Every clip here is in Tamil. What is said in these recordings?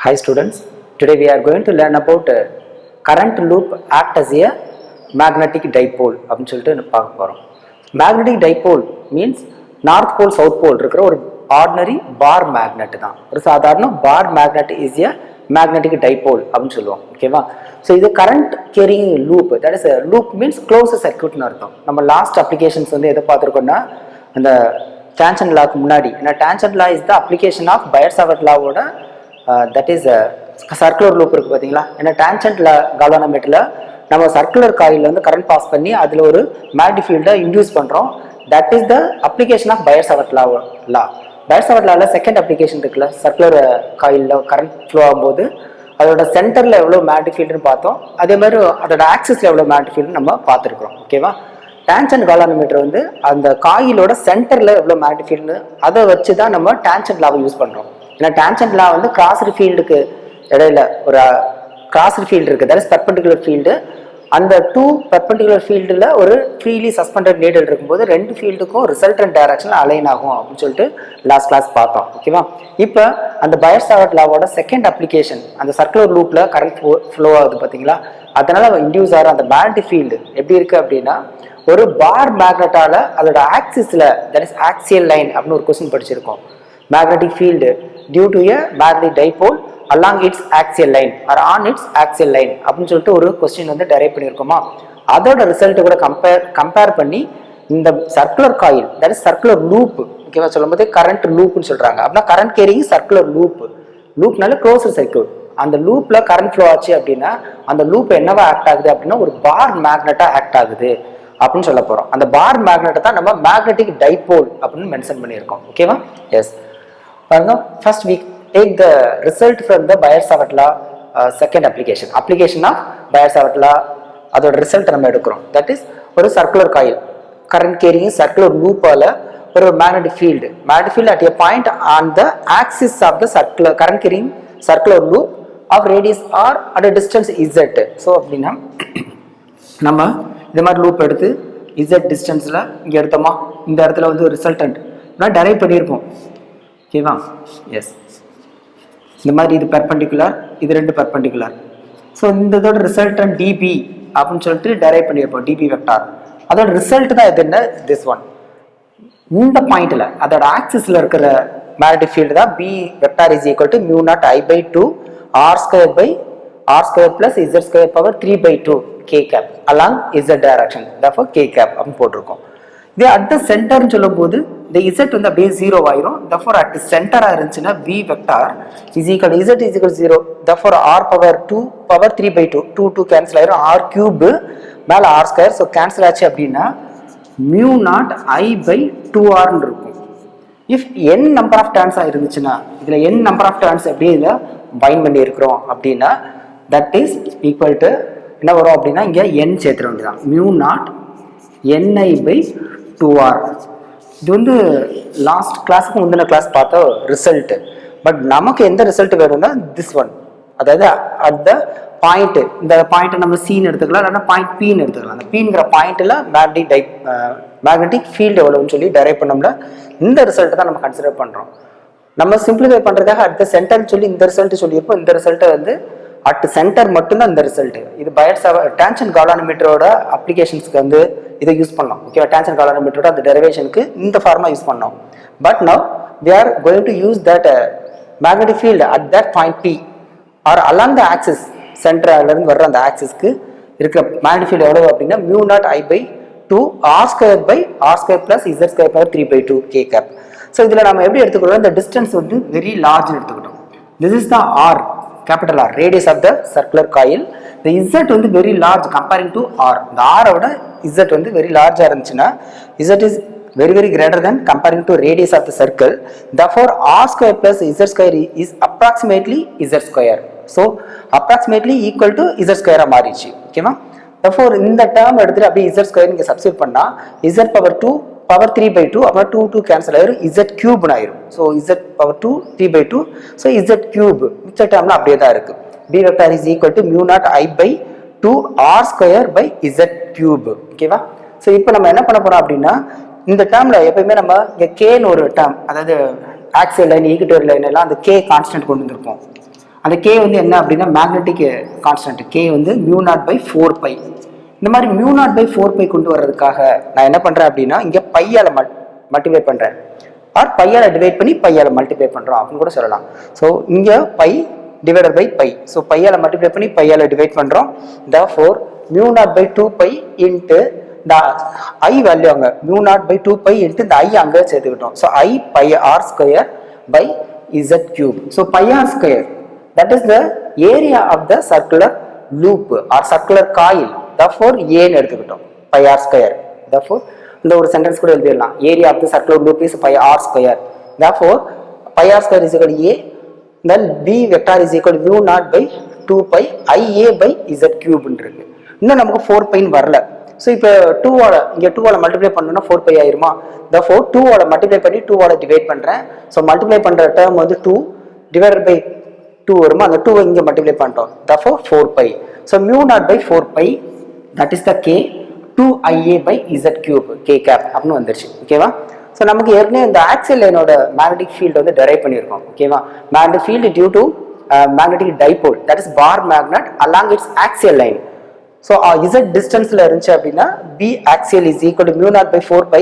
Hi students, today we are going to learn about current loop act as a magnetic dipole அப்படினு சொல்லிட்டு பார்க்க போறோம். Magnetic dipole means north pole south pole இருக்கிற ஒரு ordinary bar magnet தான். ஒரு சாதாரண bar magnet is a magnetic dipole அப்படினு சொல்லுவோம். ஓகேவா? So இது current carrying loop, that is a loop means closed circuit னு அர்த்தம். நம்ம லாஸ்ட் applications வந்து எதை பார்த்திருக்கோம்னா அந்த tangent law க்கு முன்னாடி, ஏன்னா tangent law is the application of Biot-Savart law ஓட that is சர்க்குலர் லூப் இருக்கு பாத்தீங்களா. ஏன்னா டேன்ஜென்ட் கால்வனோமீட்டர்ல நம்ம சர்க்குலர் காயில்ல வந்து கரண்ட் பாஸ் பண்ணி அதுல ஒரு மேக்னெட்டிக் ஃபீல்டை இன்டியூஸ் பண்றோம். That is the application of Biot-Savart law. Biot-Savart lawல செகண்ட் அப்ளிகேஷன் இருக்குல்ல, சர்க்குலர் காயில்ல கரண்ட் ஃப்ளோ ஆகும்போது அதோட சென்டர்ல எவ்வளவு மேக்னெட்டிக் ஃபீல்டுன்னு பார்த்தோம். அதே மாதிரி அதோட ஆக்சிஸ்ல எவ்வளவு மேக்னெட்டிக் ஃபீல்டு நம்ம பார்த்துருக்கோம். ஓகேவா? டேன்ஜென்ட் கால்வனோமீட்டர் வந்து அந்த காயிலோட சென்டர்ல எவ்வளவு மேக்னெட்டிக் ஃபீல்டு அதை வச்சு தான் நம்ம டேன்ஜென்ட் லாவை யூஸ் பண்றோம். ஏன்னா டேன்ஜென்ட் லா வந்து கிராஸ்டு ஃபீல்டுக்கு இடையில ஒரு கிராஸ்டு ஃபீல்டு இருக்கு, தட் இஸ் பெர்பெண்டிகுலர் ஃபீல்டு. அந்த டூ பெர்பெண்டிகுலர் ஃபீல்டுல ஒரு ஃப்ரீலி சஸ்பெண்டட் நீடல் இருக்கும்போது ரெண்டு ஃபீல்டுக்கும் ரிசல்டன்ட் டைரக்ஷன்ல அலைன் ஆகும் அப்படின்னு சொல்லிட்டு லாஸ்ட் கிளாஸ் பார்த்தோம். ஓகேவா? இப்போ அந்த Biot-Savart லாவோட செகண்ட் அப்ளிகேஷன், அந்த சர்க்குலர் லூப்ல கரண்ட் ஃப்ளோ ஆகுது பார்த்தீங்களா, அதனால இன்டியூஸ் ஆகிற அந்த மேக்னெட்டிக் ஃபீல்டு எப்படி இருக்கு அப்படின்னா, ஒரு பார் மேக்னெட்டால அதோட ஆக்சிஸ்ல, தட் இஸ் ஆக்சியல் லைன் அப்படின்னு ஒரு கொஸ்டின் படிச்சிருக்கோம். Magnetic field due to a magnetic dipole along its axial line or on its axial line அப்படின்னு சொல்லிட்டு ஒரு கொஸ்டின் வந்து டெரைவ் பண்ணியிருக்கோமா. அதோட ரிசல்ட் கூட கம்பேர் பண்ணி இந்த circular coil, that is circular loop, ஓகேவா, சொல்லும் போது கரண்ட் லூப்னு சொல்றாங்க. அப்படின்னா கரண்ட் கேரிங் சர்க்குலர் லூப்னால க்ளோஸ் சர்க்யூட். அந்த லூப்ல கரண்ட் ஃப்ளோ ஆச்சு அப்படின்னா அந்த லூப் என்னவா ஆக்ட் ஆகுது அப்படின்னா ஒரு பார் மேக்னெட்டா ஆக்ட் ஆகுது அப்படின்னு சொல்ல போறோம். அந்த பார் மேக்னெட்டை தான் நம்ம மேக்னெட்டிக் டைபோல் அப்படின்னு மென்ஷன் பண்ணியிருக்கோம். ஓகேவா? S. First we take the result from the Biot-Savart law second application of Biot-Savart law. அதோட ரிசல்ட் நம்ம எடுக்கிறோம். தட் இஸ் ஒரு circular coil current carrying circular லூப்பால ஒரு magnetic field at a point on the axis of the circular current carrying circular loop of radius r at a distance z. So அப்படின்னா நம்ம இந்த மாதிரி லூப் எடுத்து z டிஸ்டன்ஸ்ல இங்க எடுத்தோமா, இந்த இடத்துல வந்து ஒரு ரிசல்டன்ட் நான் டெரைவ் பண்ணியிருப்போம். ஓகேவா? எஸ். இந்த மாதிரி இது பெர்பெண்டிகுலர், இது ரெண்டு பெர்பெண்டிகுலர். ஸோ இந்த இதோட ரிசல்டன் டிபி அப்படின்னு சொல்லிட்டு டெரைவ் பண்ணியிருப்போம், டிபி வெக்டார். அதோட ரிசல்ட் தான் இது என்ன, திஸ் ஒன். இந்த பாயிண்ட்ல அதோட ஆக்சிஸ்ல இருக்கிற மேக்னெட்டிக் ஃபீல்டு தான் B vector is equal to mu naught I by 2 R square plus Z square power 3/2 K cap along Z direction, therefore K cap அப்படின்னு போட்டிருக்கோம். இதே அட் த சென்டர்னு சொல்லும் போது இந்த இசட் வந்து அப்படியே 0 ஆயிரும். therefore அட் சென்டரா இருந்துச்சுன்னா v vector is equal z is equal 0. therefore r power 2 power 3/2 cancel ஆயிரும். r கியூப் மேல r ஸ்கொயர், ஸோ கேன்சல் ஆச்சு அப்படின்னா mu naught I by 2r இருக்கும். இஃப் n நம்பர் ஆஃப் டர்ன்ஸா இருந்துச்சுன்னா, இதுல n நம்பர் ஆஃப் டர்ன்ஸ் எப்படி இதை பைண்ட் பண்ணி இருக்கிறோம் அப்படின்னா தட் இஸ் ஈக்குவல் டு என்ன வரும் அப்படின்னா இங்க n சேர்த்துற வேண்டியதான், mu not ni by 2r. இது வந்து லாஸ்ட் கிளாஸுக்கு முந்தின கிளாஸ் பார்த்த ரிசல்ட். பட் நமக்கு எந்த ரிசல்ட் வேணும்னா திஸ் ஒன், அதாவது அட் த பாயிண்ட், இந்த பாயிண்ட் நம்ம சீன் எடுத்துக்கலாம், இல்லைன்னா பாயிண்ட் பின்னு எடுத்துக்கலாம். அந்த பிங்கிற பாயிண்ட்ல மேக்னெட்டிக் ஃபீல்டு எவ்வளவுன்னு சொல்லி டெரைவ் பண்ணோம்ல, இந்த ரிசல்ட் தான் நம்ம கன்சிடர் பண்றோம். நம்ம சிம்பிளிஃபை பண்றதுக்காக அட் த சென்டர்னு சொல்லி இந்த ரிசல்ட் சொல்லியிருப்போம். இந்த ரிசல்ட்டை வந்து அட் சென்டர் மட்டும்தான் இந்த ரிசல்ட். இது டேன்ஜென்ட் கால்வனோமீட்டரோட அப்ளிகேஷன்ஸ்க்கு வந்து இதை யூஸ் பண்ணோம். ஓகேவா? டேன்ஜென்ட் கால்வனோமீட்டரோட அந்த டெரிவேஷனுக்கு இந்த ஃபார்மா யூஸ் பண்ணோம். But now we are going to use that magnetic field at that point P or along the axis, சென்டர்ல இருந்து வர்ற அந்த ஆக்சிஸ்க்கு இருக்கிற மேக்னெட்டிக் ஃபீல்ட் எவ்வளவு அப்படின்னா mu naught I by 2 R square plus Z square power 3/2 K cap. So இதுல நம்ம எப்படி எடுத்துக்கிறோம், இந்த டிஸ்டன்ஸ் வந்து வெரி லார்ஜ் எடுத்துக்கிட்டோம். This is the R, capital R, radius of the circular coil. The z வந்து very large comparing to r. The r ஓட z வந்து very large ஆ இருந்துச்சுன்னா z is very greater than comparing to radius of the circle. Therefore r square plus z square is approximately z square. So approximately equal to z square மாறிச்சு. ஓகேவா? Therefore இந்த term எடுத்துட்டு அப்படியே z square இங்க சப்ஸ்டிட்யூட் பண்ணா z power 2 power 3/2 அப்புறம் 2 கேன்சல் ஆயிரும், z கியூப் ஆயிரும். So z power 2 3/2, so z cube மிச்ச டேர்ம்ல அப்படியே தான் இருக்கு. b vector is equal to mu naught I by 2 R square by z cube. ஓகேவா? ஸோ இப்போ நம்ம என்ன பண்ண போறோம் அப்படின்னா இந்த டேர்ம்ல எப்பயுமே நம்ம கேன்னு ஒரு டேர்ம், அதாவது ஆக்சியல் லைன் ஈக்குவேட்டர் லைன் எல்லாம் அந்த கே கான்ஸ்டன்ட் கொண்டு வந்திருப்போம். அந்த கே வந்து என்ன அப்படின்னா மேக்னெட்டிக் கான்ஸ்டன்ட், கே வந்து μ0/4π. இந்த மாதிரி μ0/4π கொண்டு வர்றதுக்காக நான் என்ன பண்றேன் அப்படின்னா இங்க பையால மல்டிப்ளை பண்றேன், ஆர் பையால டிவைட் பண்ணி பையால மல்டிப்ளை பண்றோம் அப்படின்னு கூட சொல்லலாம். ஸோ இங்க pi divided by pi, so பையால மல்டிப்ளை பண்ணி பையால டிவைட் பண்றோம். therefore μ0/2π இன்ட்டு இந்த ஐ வேல்யூ அங்க μ0/2π இன்ட்டு இந்த ஐ அங்க சேர்த்துக்கிட்டோம். So I by R square by Z cube. So pi R square that is the area of the circular loop or circular coil. therefore ஏன்னு எடுத்துக்கிட்டோம் பை ஆர் ஸ்கொயர். therefore இந்த ஒரு சென்டென்ஸ் கூட எழுதிடலாம், area of the circular loop is pi R square. therefore pi R square is equal to a, then b vector is equal to μ0/2π ia by z cube இருக்கு. இன்னும் நமக்கு 4π வரல. ஸோ இப்போ 2 இங்கே 2 மல்டிப்ளை பண்ணணும்னா 4π ஆயிருமா. therefore 2 மல்டிப்ளை பண்ணி 2 டிவைட் பண்ணுறேன். ஸோ மல்டிப்ளை பண்ணுற டேர்ம் வந்து 2 டிவைடட் பை 2 வருமா, அந்த 2 இங்கே மல்டிப்ளை பண்ணிட்டோம். therefore 4π. So μ0/4π that is the K 2ia by z cube k cap அப்படின்னு வந்துருச்சு. ஓகேவா. ஸோ நமக்கு ஏற்கனவே இந்த ஆக்சியல் லைனோட மேக்னெட்டிக் ஃபீல்டு வந்து டெரைவ் பண்ணியிருக்கோம். ஓகேவா. Magnetic field due to magnetic dipole that is bar magnet along its axial line. So z டிஸ்டன்ஸ்ல இருந்துச்சு அப்படின்னா b axial is equal to μ0/4π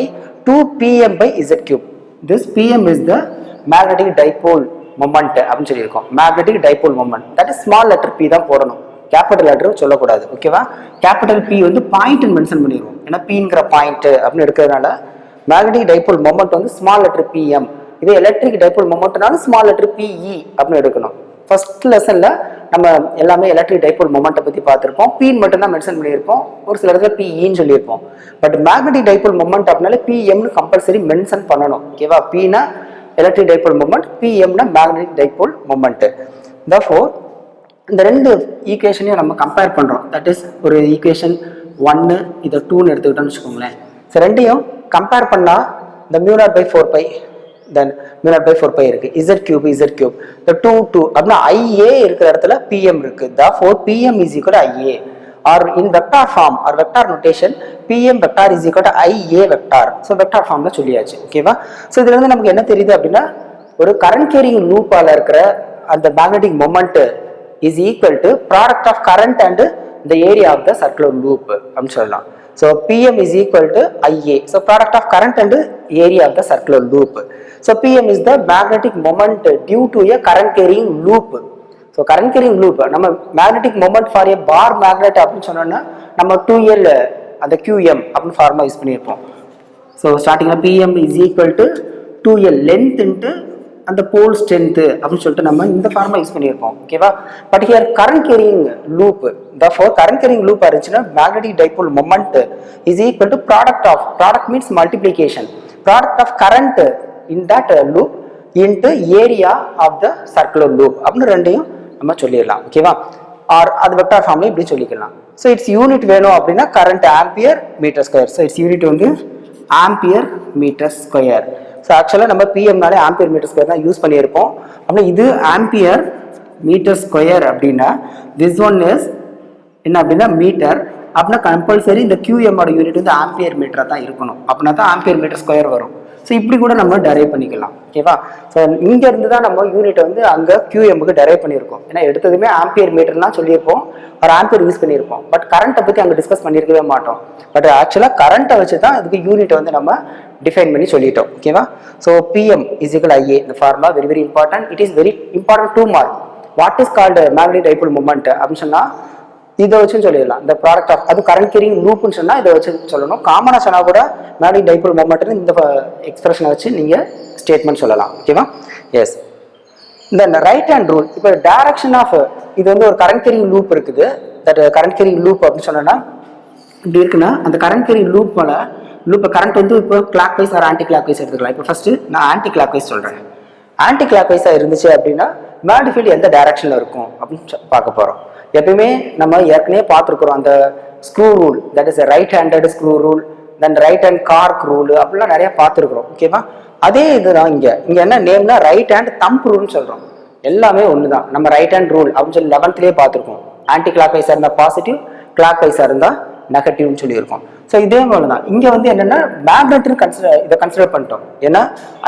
2pm by z cube. this pm is the magnetic dipole moment அப்படின்னு சொல்லியிருக்கோம். Magnetic dipole moment that is small letter p தான் போடணும், கேபிட்டல் லெட்டர் சொல்லக்கூடாது. ஓகேவா. கேபிட்டல் பி வந்து பாயிண்ட் மென்ஷன் பண்ணிடுவோம், ஏன்னா பிங்கிற பாயிண்ட் அப்படின்னு எடுக்கிறதுனால மேக்னெட்டிக் டைபோல் மொமெண்ட் வந்து ஸ்மால் லெட்டர் pm. இதே எலக்ட்ரிக் டைபோல் மொமெண்ட்னால ஸ்மால் லெட்டர் pe அப்படின்னு எடுக்கணும். ஃபர்ஸ்ட் லெசன்ல நம்ம எல்லாமே எலக்ட்ரிக் டைபோல் மொமெண்ட்டை பத்தி பார்த்துருப்போம், பீன் மட்டும் தான் மென்ஷன் பண்ணியிருப்போம், ஒரு சில இடத்துல பிஇன்னு சொல்லியிருப்போம். பட் மேக்னெட்டிக் டைபோல் மொமெண்ட் அப்படின்னால பிஎம்னு கம்பல்சரி மென்ஷன் பண்ணணும். ஓகேவா. பீனா எலக்ட்ரிக் டைபோல் மொமெண்ட், பிஎம்னா மேக்னெட்டிக் டைபோல் மொமெண்ட். therefore இந்த ரெண்டு ஈக்குவேஷனையும் நம்ம கம்பேர் பண்றோம். தட் இஸ் ஒரு ஈக்குவேஷன் 1 இதை 2ன்னு எடுத்துக்கிட்டோம்னு வச்சுக்கோங்களேன். ஸோ ரெண்டையும் கம்பேர் பண்ணா இந்த μ0/4π தென் μ0/4π இருக்கு, z cube இந்த 2 அப்படின்னா ia இருக்கிற இடத்துல pm இருக்கு. therefore pm is equal to ia, or in vector form or vector notation pm vector is equal to ia vector. So vector ஃபார்ம்ல சொல்லியாச்சு. ஓகேவா. ஸோ இதுல இருந்து நமக்கு என்ன தெரியுது அப்படின்னா ஒரு கரண்ட் கேரிங் லூப்பால இருக்கிற அந்த magnetic moment is equal to product of current and the area of the circular loop அப்படின்னு சொல்லலாம். So pm is equal to ia, so product of current and area of the circular loop. So pm is the magnetic moment due to a current carrying loop. So current carrying loop நம்ம magnetic moment for a bar magnet அப்படின்னு சொன்னோம்னா நம்ம 2l அந்த qm அப்படின்னு ஃபார்முலா யூஸ் பண்ணியிருப்போம். ஸோ ஸ்டார்டிங்ல pm is equal to 2l length into அந்த போல் ஸ்ட்ரென்த் அப்படின்னு சொல்லிட்டு நம்ம இந்த ஃபார்முலா யூஸ் பண்ணியிருப்போம். ஓகேவா. But here current carrying loop, therefore current carrying loop இருந்துச்சுன்னா magnetic dipole moment is equal to product means multiplication product of current in that loop into area of the circular loop அப்படின்னு ரெண்டையும் நம்ம சொல்லிடலாம். ஓகேவா. ஆர் அது வெக்டார் ஃபார்ம்ல இப்படி சொல்லிக்கலாம். ஸோ இட்ஸ் யூனிட் வேணும் அப்படின்னா current ampere metre square. So its unit வந்து ஆம்பியர் மீட்டர் ஸ்கொயர். ஸோ ஆக்சுவலாக நம்ம பிஎம்னாலே ஆம்பியர் மீட்டர் ஸ்கொயர் தான் யூஸ் பண்ணியிருப்போம். அப்படின்னா இது ஆம்பியர் மீட்டர் ஸ்கொயர் அப்படின்னா திஸ் ஒன் இஸ் என்ன அப்படின்னா மீட்டர் அப்படின்னா கம்பல்சரி இந்த QM ஓட யூனிட் வந்து ஆம்பியர் மீட்டராக தான் இருக்கணும், அப்படின்னா தான் ஆம்பியர் மீட்டர் ஸ்கொயர் வரும். ஸோ இப்படி கூட நம்ம டெரைவ் பண்ணிக்கலாம். ஓகேவா. ஸோ இங்க இருந்து தான் நம்ம யூனிட் வந்து அங்கே QMக்கு டெரைவ் பண்ணியிருக்கோம். ஏன்னா எடுத்ததுமே ஆம்பியர் மீட்டர்லாம் சொல்லியிருப்போம், ஒரு ஆம்பியர் யூஸ் பண்ணியிருப்போம். பட் கரண்ட்டை பற்றி அங்கே டிஸ்கஸ் பண்ணியிருக்கவே மாட்டோம். பட் ஆக்சுவலாக கரண்ட்டை வச்சு தான் இதுக்கு யூனிட் வந்து நம்ம டிஃபைன் பண்ணி சொல்லிட்டோம். ஓகேவா. So PM is equal to IA, இந்த formula very very important. It is very important 2 mark. What is called magnetic dipole moment அப்படின்னு சொன்னா இதை வச்சு சொல்லிடலாம். இந்த ப்ராடக்ட் ஆஃப் அது கரண்ட் கேரிங் லூப்னு சொன்னா இதை வச்சு சொல்லணும். காமனா சொன்னா கூட மேக்னெட்டிக் டைபோல் மொமெண்ட் இந்த எக்ஸ்பிரஷனை வச்சு நீங்க ஸ்டேட்மெண்ட் சொல்லலாம். ஓகேவா. எஸ். இந்த ரைட் ஹேண்ட் ரூல், இப்போ டைரக்ஷன் ஆஃப் இது வந்து ஒரு கரண்ட் கேரிங் லூப் இருக்குது. தட் கரண்ட் கேரிங் லூப் அப்படின்னு சொன்னா இப்படி இருக்குன்னா அந்த கரண்ட் கேரிங் லூப்போட கரண்ட் வந்து இப்போ clockwise or anticlockwise எடுத்துக்கலாம். இப்போ ஃபர்ஸ்ட் நான் ஆன்டி கிளாக் வைஸ் சொல்றேன். ஆன்டி கிளாக் வைஸா இருந்துச்சு அப்படின்னா மேக்னெட்டிக் ஃபீல்டு எந்த டைரக்ஷன்ல இருக்கும் அப்படின்னு பார்க்க போறோம். எப்பயுமே நம்ம ஏற்கனவே பார்த்துருக்குறோம் அந்த screw rule, that is right handed screw rule, then right hand cork rule அப்படிலாம் நிறைய பார்த்துருக்குறோம். ஓகேவா. அதே இதுதான் இங்க என்ன நேம்னா ரைட் ஹேண்ட் தம்ப் ரூல்னு சொல்றோம். எல்லாமே ஒண்ணுதான். நம்ம ரைட் ஹேண்ட் ரூல் அப்படின்னு சொல்லி 11th பார்த்துருக்கோம். ஆன்டி கிளாக் வைஸா இருந்தா பாசிட்டிவ், கிளாக் வைஸா இருந்தா நெகட்டிவ்னு சொல்லியிருக்கோம். ஸோ இதே போல தான் இங்க வந்து என்னன்னா மேக்னெட்னு இதை கன்சிடர் பண்ணிட்டோம். ஏன்னா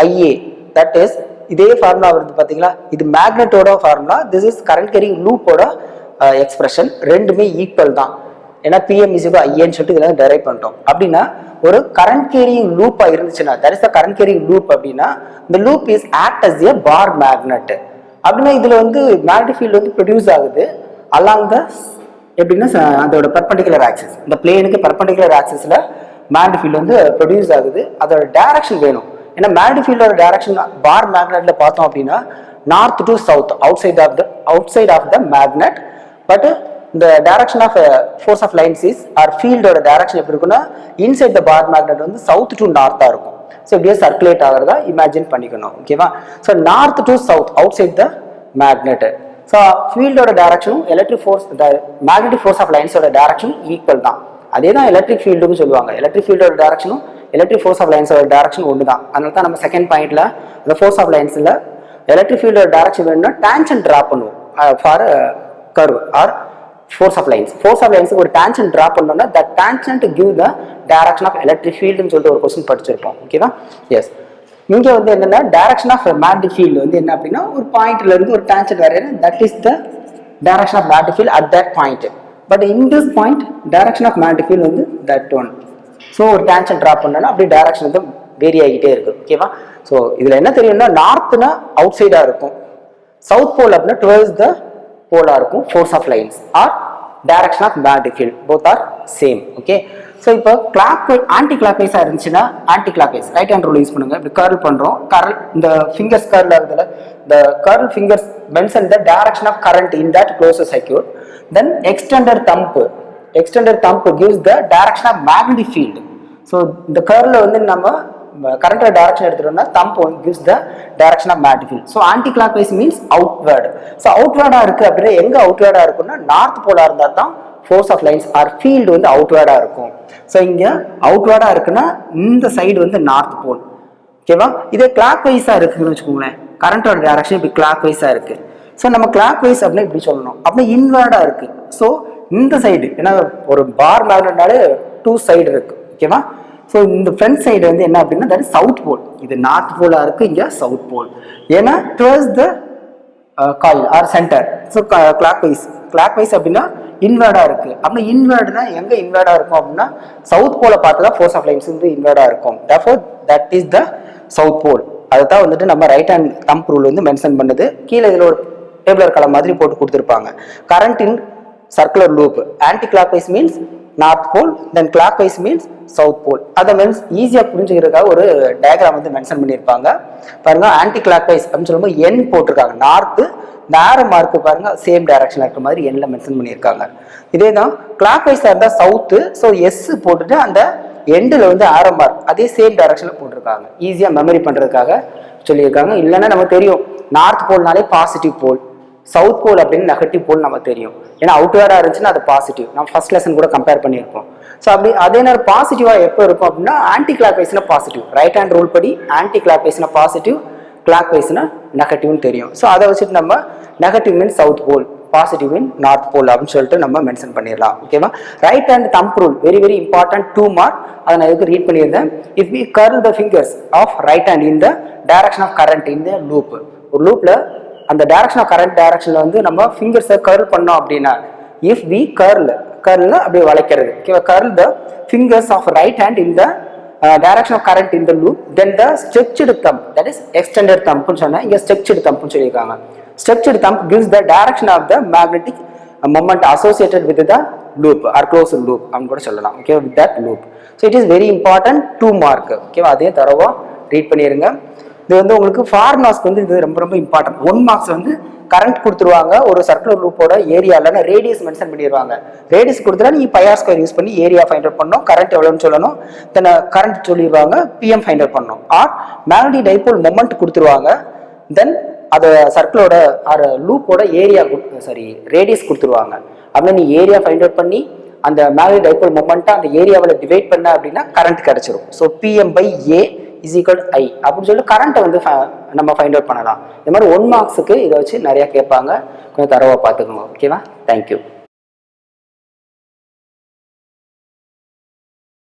IA தட் இஸ் இதே ஃபார்முலா வருது பார்த்தீங்களா, இது மேக்னெட்டோட formula, this is current carrying லூப்போட எக்ஸ்பிரஷன். ரெண்டுமே ஈக்குவல் தான். ஏன்னா பிஎம் இஸ் ஐஏன்னு சொல்லிட்டு இதெல்லாம் டெரைவ் பண்ணிட்டோம். அப்படின்னா ஒரு கரண்ட் கேரிங் லூப்பா இருந்துச்சுன்னா, that is the current carrying loop அப்படின்னா இந்த loop is act as a bar magnet. அப்படின்னா இதுல வந்து மேக்னெட்டிக் ஃபீல்டு வந்து ப்ரொடியூஸ் ஆகுது அலாங் த எப்படின்னா அதோட பர்பண்டிகுலர் ஆக்சிஸ், இந்த பிளேனுக்கு பர்பண்டிகுலர் ஆக்சிஸ்ல மேக்னெட்டிக் ஃபீல்டு வந்து ப்ரொடியூஸ் ஆகுது. அதோட டைரக்ஷன் வேணும். ஏன்னா மேக்னெட்டிக் ஃபீல்டோட டைரக்ஷன் பார் மேக்னெட்ல பார்த்தோம் அப்படின்னா north to south out of the magnet. But இந்த direction of force of lines is or ஃபீல்டோட டைரக்ஷன் எப்படி இருக்குன்னா இன்சைட் த பார் மேக்னெட் வந்து சவுத் டு நார்த்தா இருக்கும். ஸோ இப்படியே சர்க்குலேட் ஆகிறதா இமேஜின் பண்ணிக்கணும். ஓகேவா? So north to south outside the magnet. So ஃபீல்டோட டைரக்ஷனும் electric force magnetic force of லைன்ஸோட டைரக்ஷனும் ஈக்குவல் தான். அதே தான் எலக்ட்ரிக் ஃபீல்டுன்னு சொல்லுவாங்க. எலக்ட்ரிக் ஃபீல்டோட டைரக்ஷனும் எலக்ட்ரிக் ஃபோர்ஸ் ஆஃப் லைன்ஸோட டைரக்ஷன் ஒன்று தான். அதனால தான் நம்ம செகண்ட் பாயிண்ட்ல இந்த ஃபோர்ஸ் ஆஃப் லைன்ஸில் எலக்ட்ரிக் ஃபீல்டோட டைரக்ஷன் வேணும்னா டான்ஜென்ட் ட்ரா பண்ணுவோம் for curve or force of lines. Force of lines ஒரு tangent draw பண்ணோம்னா that tangent give the direction of electric field ன்னு சொல்லிட்டு ஒரு क्वेश्चन படிச்சிருப்போம். ஓகேவா? எஸ். இங்க வந்து என்னன்னா direction of magnetic field வந்து என்ன அப்படின்னா ஒரு பாயிண்ட்ல இருந்து ஒரு tangent வரையற that is the direction of magnetic field at that point. But in this point direction of magnetic field வந்து that one. So ஒரு tangent draw பண்ணோம்னா அப்படியே direction வந்து வேரி ஆகிட்டே இருக்கு. ஓகேவா? ஸோ இதுல என்ன தெரியும்னா நார்த்னா அவுட் சைடா இருக்கும், சவுத் போல் அப்படின்னா டுவர்ட்ஸ் த போலா இருக்கும் force of lines or direction of magnetic field both are same. Okay. So இப்போ கிளாக் ஆன்டி கிளாக் வைஸா இருந்துச்சுன்னா anticlockwise right hand rule use பண்ணுங்க. இப்படி கர்ல் பண்றோம், கர்ல் இந்த ஃபிங்கர்ஸ் கர்ல் ஆகுதுல, the curl fingers mention the direction of current in that closed circuit. Then extended thumb gives the direction of magnetic field. So the curl வந்து நம்ம current direction எடுத்துட்டோம்னா thumb gives the direction of magnetic field. So anti-clockwise means outward. So outward இருக்கு அப்படின்னா எங்க outward இருக்குன்னா நார்த் போலா இருந்தா தான் force of lines or field வந்து outward இருக்கும். So இங்க outward இருக்குன்னா இந்த சைடு வந்து நார்த் போல். ஓகேவா? இதே clockwise இருக்குன்னு வச்சுக்கோங்களேன், கரண்டோட டைரக்ஷன் இப்படி clockwise இருக்கு. ஸோ நம்ம clockwise அப்படின்னா இப்படி சொல்லணும், அப்படின்னா இன்வர்டா இருக்கு. ஸோ இந்த சைடு ஏன்னா ஒரு பார் மேக்னெட்னாலே டூ சைடு இருக்கு. ஓகேவா? ஸோ இந்த ஃப்ரண்ட் சைடு வந்து என்ன அப்படின்னா தட் இஸ் சவுத் போல். இது நார்த் போலா இருக்கு, இங்க சவுத் போல். ஏன்னா towards the coil or centre. So clockwise அப்படின்னா இன்வர்டா இருக்கு. அப்படின்னா இன்வர்டுனா எங்க இன்வர்டா இருக்கும் அப்படின்னா சவுத் போல பார்த்து தான் ஃபோர்ஸ் ஆஃப் லைன்ஸ் வந்து இன்வர்டா இருக்கும். therefore that is the south pole. அதுதான் வந்துட்டு நம்ம ரைட் ஹேண்ட் தம்ப் ரூல் வந்து மென்ஷன் பண்ணுது. கீழே இதில் ஒரு டேபிளர் கலர் மாதிரி போட்டு கொடுத்துருப்பாங்க. Current in circular loop anti clockwise means north pole, then clockwise means south pole. அதை மீன்ஸ் ஈஸியாக புரிஞ்சுக்கிறதுக்காக ஒரு டயக்ராம் வந்து மென்ஷன் பண்ணியிருப்பாங்க பாருங்க. ஆன்டி கிளாக்வைஸ் அப்படின்னு சொல்லும்போது என் போட்டிருக்காங்க, நார்த்து நேரம் மார்க்கு பாருங்க சேம் டைரக்ஷன்ல இருக்கிற மாதிரி எண்ணில் மென்ஷன் பண்ணியிருக்காங்க. இதே தான் கிளாக்வைஸாக இருந்தால் சவுத்து, ஸோ எஸ் போட்டுட்டு அந்த எண்டில் வந்து ஆரோ மார்க் அதே சேம் டைரக்ஷனில் போட்டிருக்காங்க. ஈஸியாக மெமரி பண்ணுறதுக்காக சொல்லியிருக்காங்க. இல்லைன்னா நமக்கு தெரியும் நார்த் போல்னாலே பாசிட்டிவ் போல், சவுத் போல் அப்படின்னு நெகட்டிவ் போல் நம்ம தெரியும். ஏன்னா அவுட்வேர்டாக இருந்துச்சுன்னா அது பாசிட்டிவ். நம்ம ஃபர்ஸ்ட் லெசன் கூட கம்பேர் பண்ணியிருப்போம். ஸோ அப்படி அதே நேரம் பாசிட்டிவாக எப்போ இருக்கும் அப்படின்னா ஆன்டி கிளாக் வைஸ்னா பாசிட்டிவ். ரைட் ஹேண்ட் ரூல் படி ஆன்டி கிளாக் வைஸ்னா பாசிட்டிவ், கிளாக் வைஸ்னா நெகட்டிவ்னு தெரியும். ஸோ அதை வச்சுட்டு நம்ம negative mean south pole, positive mean north pole அப்படின்னு சொல்லிட்டு நம்ம மென்ஷன் பண்ணிடலாம். ஓகேவா? Right hand thumb rule very very important 2 mark. அதை நான் எதுக்கு ரீட் பண்ணியிருந்தேன். If we curl the fingers of right hand in the direction of current in the loop, ஒரு லூப்ல அந்த டைரக்ஷன் ஆஃப் கரண்ட் டைரக்ஷன்ல வந்து நம்ம ஃபிங்கர்ஸை கர்ல் பண்ணோம் அப்படின்னா இஃப் வி கர்ல்னா அப்படியே வளைக்கிறது. ஓகேவா? Curl the fingers of right hand in the direction of current in the loop, then the stretched thumb, that is extended thumb னு சொன்னா இங்க stretched thumb னு சொல்லிருக்காங்க. Stretched thumb gives the direction of the magnetic moment associated with the loop or closed loop அப்படி கூட சொல்லலாம். Okay, with that loop. So it is very important 2 mark. ஓகேவா? அதே தரவா ரீட் பண்ணிருங்க. இது வந்து உங்களுக்கு ஃபார்முலாஸ்க்கு வந்து இது ரொம்ப ரொம்ப இம்பார்ட்டன்ட். 1 மார்க்ஸ் வந்து கரண்ட் கொடுத்துருவாங்க, ஒரு சர்க்குலர் லூப்போட ஏரியாவில் ரேடியஸ் மென்ஷன் பண்ணிடுவாங்க. ரேடியஸ் கொடுத்துட்டா நீ பை ஆர் ஸ்கொயர் யூஸ் பண்ணி ஏரியா ஃபைண்ட் அவுட் பண்ணணும், கரண்ட் எவ்வளோன்னு சொல்லணும், தென் கரண்ட் சொல்லிடுவாங்க, பிஎம் ஃபைண்ட் அவுட் பண்ணணும். ஆர் மேக்னெட்டிக் டைபோல் மொமெண்ட் கொடுத்துருவாங்க, தென் அதை சர்க்கிளோட ஆர் லூப்போட ஏரியா ரேடியஸ் கொடுத்துருவாங்க. அப்படின்னா நீ ஏரியா ஃபைண்ட் அவுட் பண்ணி அந்த மேக்னெட்டிக் டைபோல் மொமெண்ட்டை அந்த ஏரியாவில் டிவைட் பண்ண அப்படின்னா கரண்ட் கிடைச்சிரும். So PM by A is equal to I அப்படின்னு சொல்லி கரண்ட்டை வந்து நம்ம ஃபைண்ட் அவுட் பண்ணலாம். இந்த மாதிரி 1 மார்க்ஸுக்கு இதை வச்சு நிறைய கேட்பாங்க, கொஞ்சம் தரவா பார்த்துக்கோங்க. ஓகேவா? தேங்க்யூ.